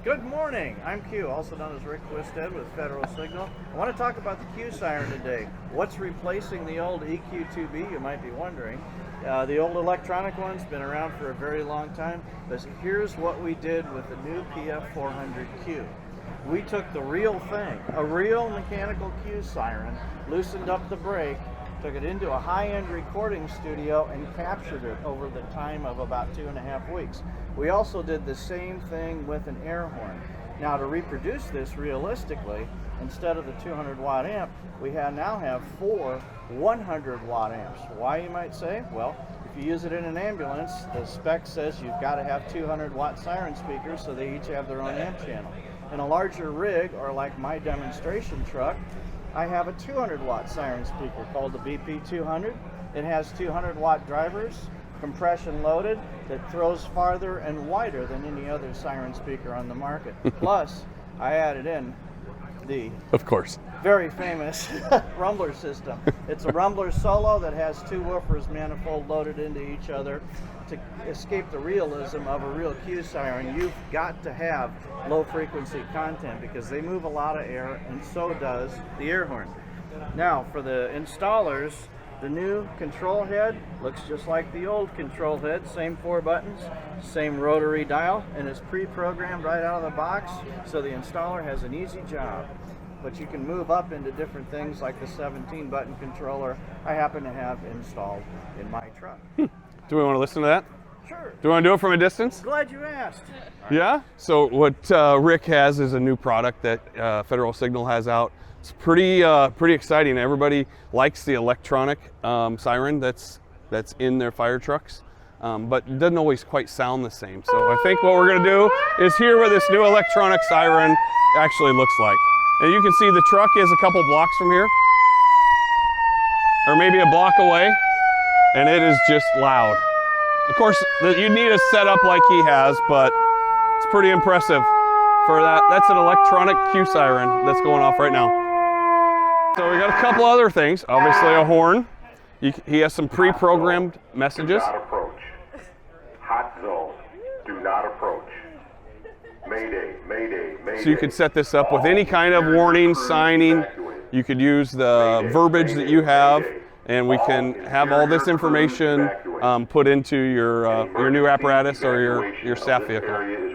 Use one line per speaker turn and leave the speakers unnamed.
Good morning. I'm Q, also known as Rick Twisted with Federal Signal. I want to talk about the Q siren today. What's replacing the old EQ2B, you might be wondering. The old electronic one's been around for a very long time, but here's what we did with the new PF400Q. We took the real thing, a real mechanical Q siren, loosened up the brake, took it into a high-end recording studio and captured it over the time of about 2.5 weeks. We also did the same thing with an air horn. Now, to reproduce this realistically, instead of the 200 watt amp, we now have 4 100 watt amps. Why, you might say? Well, if you use it in an ambulance, the spec says you've got to have 200 watt siren speakers, so they each have their own amp channel. In a larger rig, or like my demonstration truck, I have a 200 watt siren speaker called the BP200. It has 200 watt drivers, compression loaded, that throws farther and wider than any other siren speaker on the market. Plus, I added in the,
of course,
very famous rumbler system. It's a rumbler solo that has 2 woofers manifold loaded into each other. To escape the realism of a real Q siren, you've got to have low frequency content because they move a lot of air, and so does the air horn. Now, for the installers, the new control head looks just like the old control head, same 4 buttons, same rotary dial, and it's pre-programmed right out of the box, so the installer has an easy job. But you can move up into different things like the 17 button controller I happen to have installed in my truck.
Do we want to listen to that?
Sure.
Do we want to do it from a distance?
Glad you asked.
Yeah? So what Rick has is a new product that Federal Signal has out. It's pretty exciting. Everybody likes the electronic siren that's in their fire trucks, but it doesn't always quite sound the same. So I think what we're going to do is hear what this new electronic siren actually looks like. And you can see the truck is a couple blocks from here, or maybe a block away, and it is just loud. Of course, you need a setup like he has, but it's pretty impressive for that. That's an electronic Q siren that's going off right now. So we got a couple other things. Obviously a horn. He has some pre-programmed messages.
Do not approach. Hot zone. Do not approach. Mayday, mayday, mayday.
So you could set this up with any kind of warning, signing. You could use the verbiage that you have, and we can have all this information put into your new apparatus or your staff vehicle.